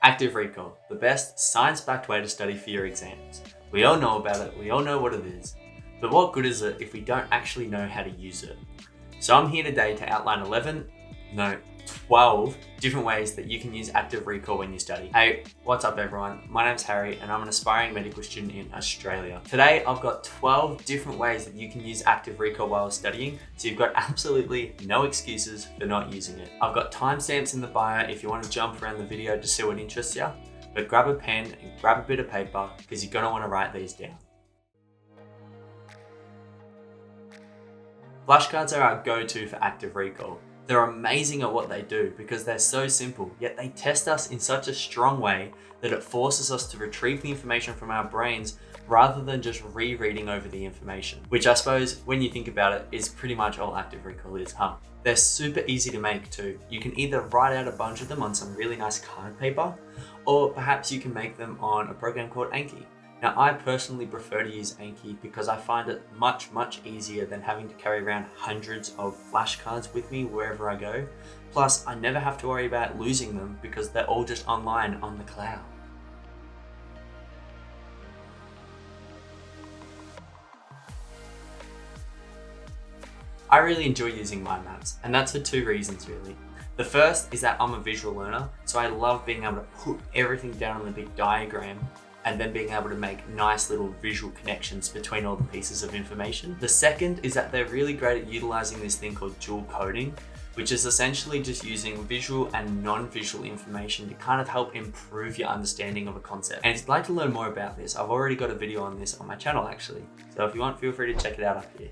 Active recall, the best science-backed way to study for your exams. We all know about it, we all know what it is, but what good is it if we don't actually know how to use it? So I'm here today to outline 12 different ways that you can use active recall when you study. Hey, what's up everyone? My name's Harry and I'm an aspiring medical student in Australia. Today I've got 12 different ways that you can use active recall while studying, so you've got absolutely no excuses for not using it. I've got timestamps in the bio if you want to jump around the video to see what interests you, but grab a pen and grab a bit of paper because you're going to want to write these down. Flashcards are our go-to for active recall. They're amazing at what they do because they're so simple, yet they test us in such a strong way that it forces us to retrieve the information from our brains rather than just rereading over the information. Which I suppose, when you think about it, is pretty much all active recall is, huh? They're super easy to make too. You can either write out a bunch of them on some really nice card paper, or perhaps you can make them on a program called Anki. Now, I personally prefer to use Anki because I find it much easier than having to carry around hundreds of flashcards with me wherever I go. Plus, I never have to worry about losing them because they're all just online on the cloud. I really enjoy using Mindmaps, and that's for two reasons really. The first is that I'm a visual learner, so I love being able to put everything down on a big diagram and then being able to make nice little visual connections between all the pieces of information. The second is that they're really great at utilizing this thing called dual coding, which is essentially just using visual and non-visual information to kind of help improve your understanding of a concept. And if you'd like to learn more about this, I've already got a video on this on my channel actually. So if you want, feel free to check it out up here.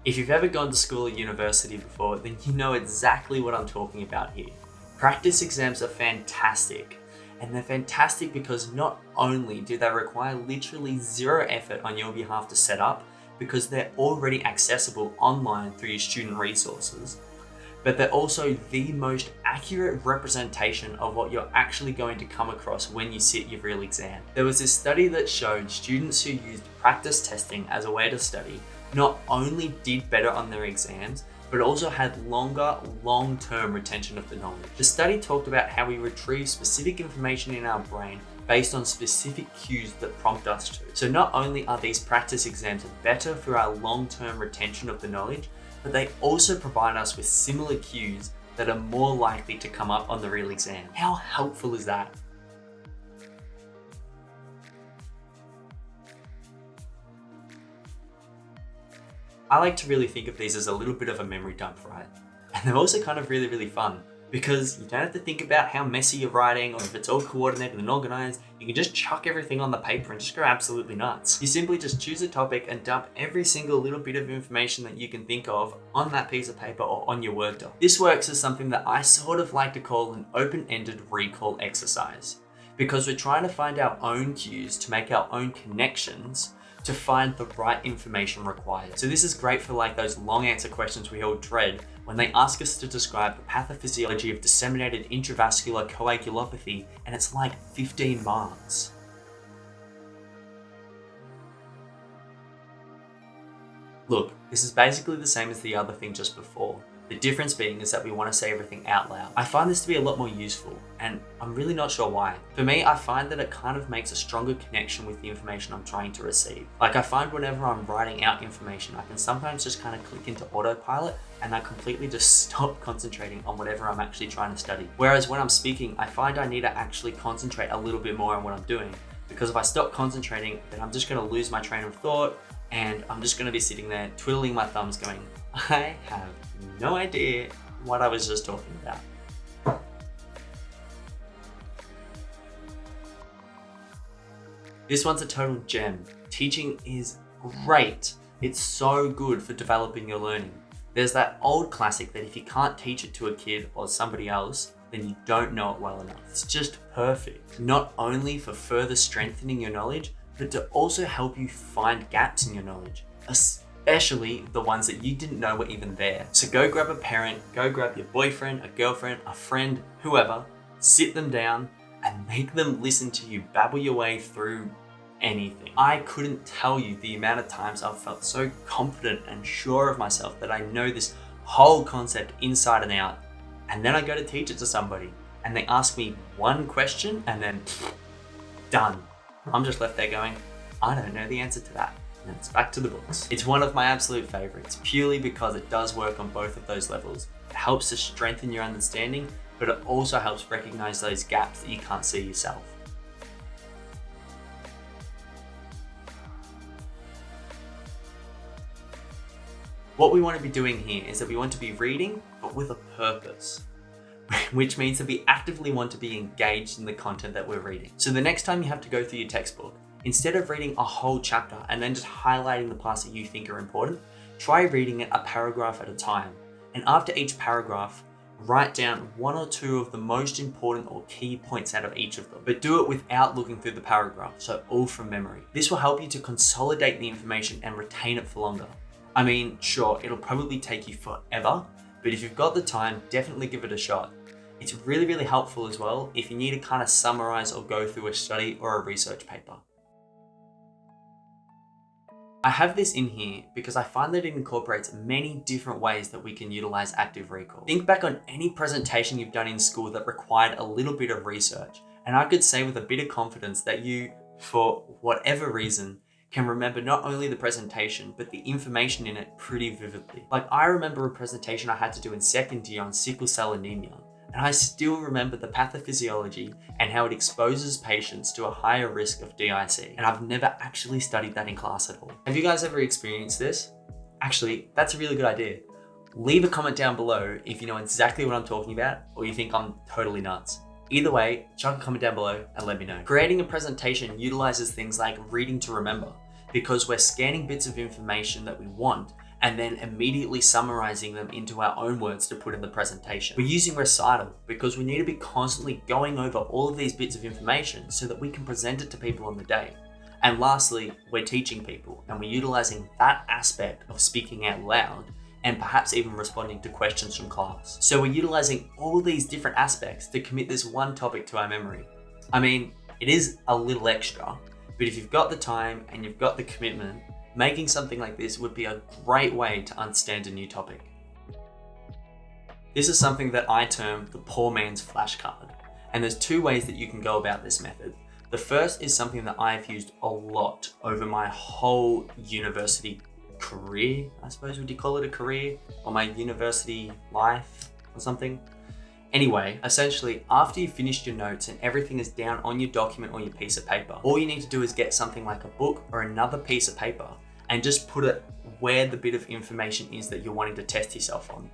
If you've ever gone to school or university before, then you know exactly what I'm talking about here. Practice exams are fantastic, and they're fantastic because not only do they require literally zero effort on your behalf to set up, because they're already accessible online through your student resources, but they're also the most accurate representation of what you're actually going to come across when you sit your real exam. There was this study that showed students who used practice testing as a way to study not only did better on their exams, but also had long-term retention of the knowledge. The study talked about how we retrieve specific information in our brain based on specific cues that prompt us to. So not only are these practice exams better for our long-term retention of the knowledge, but they also provide us with similar cues that are more likely to come up on the real exam. How helpful is that? I like to really think of these as a little bit of a memory dump, right? And they're also kind of really fun because you don't have to think about how messy you're writing or if it's all coordinated and organized. You can just chuck everything on the paper and just go absolutely nuts. You simply just choose a topic and dump every single little bit of information that you can think of on that piece of paper or on your Word doc. This works as something that I sort of like to call an open-ended recall exercise, because we're trying to find our own cues to make our own connections to find the right information required. So this is great for like those long answer questions we all dread when they ask us to describe the pathophysiology of disseminated intravascular coagulopathy and it's like 15 marks. Look, this is basically the same as the other thing just before. The difference being is that we want to say everything out loud. I find this to be a lot more useful, and I'm really not sure why. For me, I find that it kind of makes a stronger connection with the information I'm trying to receive. Like I find whenever I'm writing out information, I can sometimes just kind of click into autopilot and I completely just stop concentrating on whatever I'm actually trying to study. Whereas when I'm speaking, I find I need to actually concentrate a little bit more on what I'm doing, because if I stop concentrating, then I'm just going to lose my train of thought and I'm just going to be sitting there twiddling my thumbs going, I have no idea what I was just talking about. This one's a total gem. Teaching is great. It's so good for developing your learning. There's that old classic that if you can't teach it to a kid or somebody else, then you don't know it well enough. It's just perfect. Not only for further strengthening your knowledge, but to also help you find gaps in your knowledge, especially the ones that you didn't know were even there. So go grab a parent, go grab your boyfriend, a girlfriend, a friend, whoever, sit them down and make them listen to you babble your way through anything. I couldn't tell you the amount of times I've felt so confident and sure of myself that I know this whole concept inside and out, and then I go to teach it to somebody and they ask me one question and then done. I'm just left there going, I don't know the answer to that. And it's back to the books. It's one of my absolute favorites, purely because it does work on both of those levels. It helps to strengthen your understanding, but it also helps recognize those gaps that you can't see yourself. What we want to be doing here is that we want to be reading, but with a purpose, which means that we actively want to be engaged in the content that we're reading. So the next time you have to go through your textbook, instead of reading a whole chapter and then just highlighting the parts that you think are important, try reading it a paragraph at a time. And after each paragraph, write down one or two of the most important or key points out of each of them, but do it without looking through the paragraph, so all from memory. This will help you to consolidate the information and retain it for longer. I mean, sure, it'll probably take you forever, but if you've got the time, definitely give it a shot. It's really, really helpful as well if you need to kind of summarize or go through a study or a research paper. I have this in here because I find that it incorporates many different ways that we can utilize active recall. Think back on any presentation you've done in school that required a little bit of research, and I could say with a bit of confidence that you, for whatever reason, can remember not only the presentation, but the information in it pretty vividly. Like, I remember a presentation I had to do in second year on sickle cell anemia, and I still remember the pathophysiology and how it exposes patients to a higher risk of DIC, and I've never actually studied that in class at all. Have you guys ever experienced this? Actually, that's a really good idea. Leave a comment down below if you know exactly what I'm talking about, or you think I'm totally nuts. Either way, chuck a comment down below and let me know. Creating a presentation utilizes things like reading to remember, because we're scanning bits of information that we want and then immediately summarizing them into our own words to put in the presentation. We're using Recital because we need to be constantly going over all of these bits of information so that we can present it to people on the day. And lastly, we're teaching people and we're utilizing that aspect of speaking out loud and perhaps even responding to questions from class. So we're utilizing all these different aspects to commit this one topic to our memory. I mean, it is a little extra, but if you've got the time and you've got the commitment, making something like this would be a great way to understand a new topic. This is something that I term the poor man's flashcard, and there's two ways that you can go about this method. The first is something that I've used a lot over my whole university career, I suppose, would you call it a career? Or my university life or something? Anyway, essentially, after you've finished your notes and everything is down on your document or your piece of paper, all you need to do is get something like a book or another piece of paper and just put it where the bit of information is that you're wanting to test yourself on.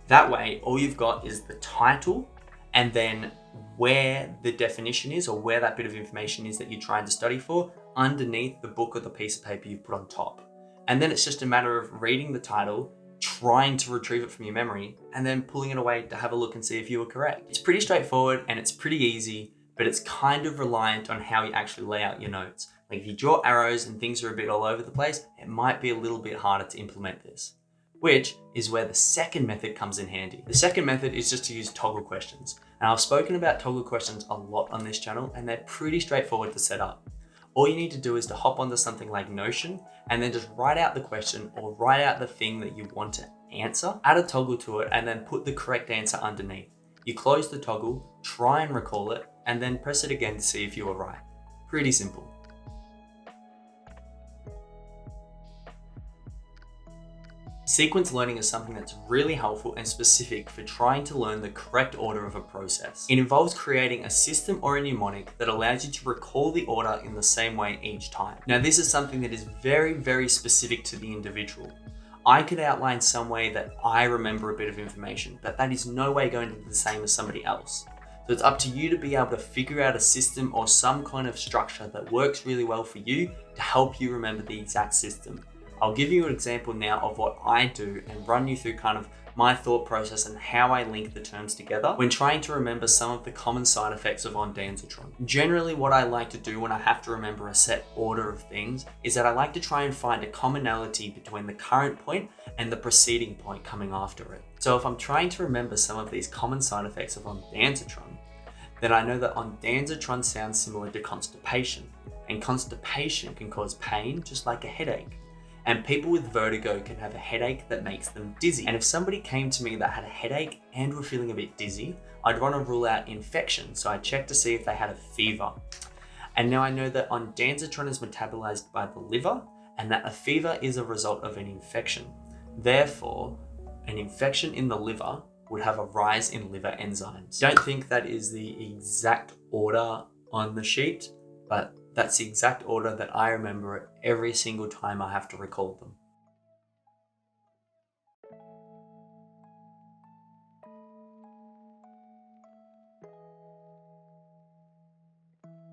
That way, all you've got is the title and then where the definition is or where that bit of information is that you're trying to study for underneath the book or the piece of paper you put on top. And then it's just a matter of reading the title, trying to retrieve it from your memory, and then pulling it away to have a look and see if you were correct. It's pretty straightforward and it's pretty easy, but it's kind of reliant on how you actually lay out your notes. Like if you draw arrows and things are a bit all over the place, it might be a little bit harder to implement this, which is where the second method comes in handy. The second method is just to use toggle questions. And I've spoken about toggle questions a lot on this channel, and they're pretty straightforward to set up. All you need to do is to hop onto something like Notion and then just write out the question or write out the thing that you want to answer, add a toggle to it, and then put the correct answer underneath. You close the toggle, try and recall it, and then press it again to see if you were right. Pretty simple. Sequence learning is something that's really helpful and specific for trying to learn the correct order of a process. It involves creating a system or a mnemonic that allows you to recall the order in the same way each time. Now, this is something that is very, very specific to the individual. I could outline some way that I remember a bit of information, but that is no way going to be the same as somebody else. So it's up to you to be able to figure out a system or some kind of structure that works really well for you to help you remember the exact system. I'll give you an example now of what I do and run you through kind of my thought process and how I link the terms together when trying to remember some of the common side effects of ondansetron. Generally, what I like to do when I have to remember a set order of things is that I like to try and find a commonality between the current point and the preceding point coming after it. So if I'm trying to remember some of these common side effects of ondansetron, then I know that ondansetron sounds similar to constipation. and constipation can cause pain just like a headache. And people with vertigo can have a headache that makes them dizzy. And if somebody came to me that had a headache and were feeling a bit dizzy, I'd want to rule out infection, so I'd check to see if they had a fever. And now I know that ondansetron is metabolized by the liver, and that a fever is a result of an infection. Therefore, an infection in the liver would have a rise in liver enzymes. Don't think that is the exact order on the sheet, but that's the exact order that I remember every single time I have to recall them.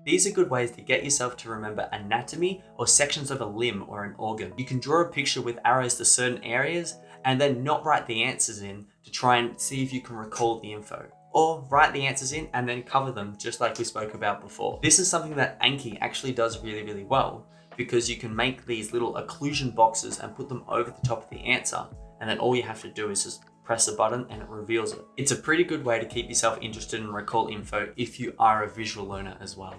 These are good ways to get yourself to remember anatomy or sections of a limb or an organ. You can draw a picture with arrows to certain areas and then not write the answers in to try and see if you can recall the info. Or write the answers in and then cover them just like we spoke about before. This is something that Anki actually does really well, because you can make these little occlusion boxes and put them over the top of the answer, and then all you have to do is just press a button and it reveals it. It's a pretty good way to keep yourself interested and recall info if you are a visual learner as well.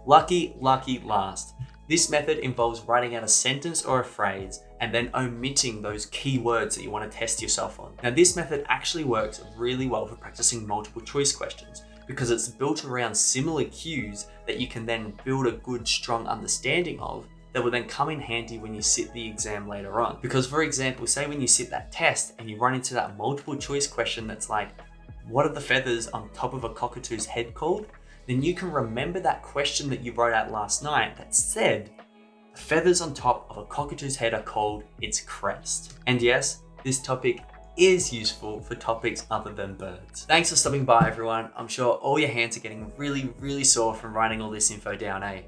Lucky last. This method involves writing out a sentence or a phrase and then omitting those key words that you want to test yourself on. Now, this method actually works really well for practicing multiple choice questions because it's built around similar cues that you can then build a good, strong understanding of that will then come in handy when you sit the exam later on. Because for example, say when you sit that test and you run into that multiple choice question that's like, what are the feathers on top of a cockatoo's head called? Then you can remember that question that you wrote out last night that said, the feathers on top of a cockatoo's head are called its crest. And yes, this topic is useful for topics other than birds. Thanks for stopping by, everyone. I'm sure all your hands are getting really sore from writing all this info down, eh?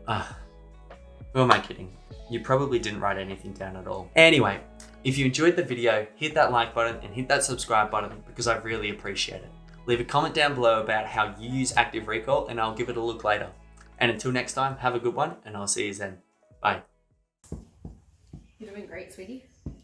Who am I kidding? You probably didn't write anything down at all. Anyway, if you enjoyed the video, hit that like button and hit that subscribe button because I really appreciate it. Leave a comment down below about how you use active recall and I'll give it a look later. And until next time, have a good one and I'll see you then. Bye. You're doing great, sweetie.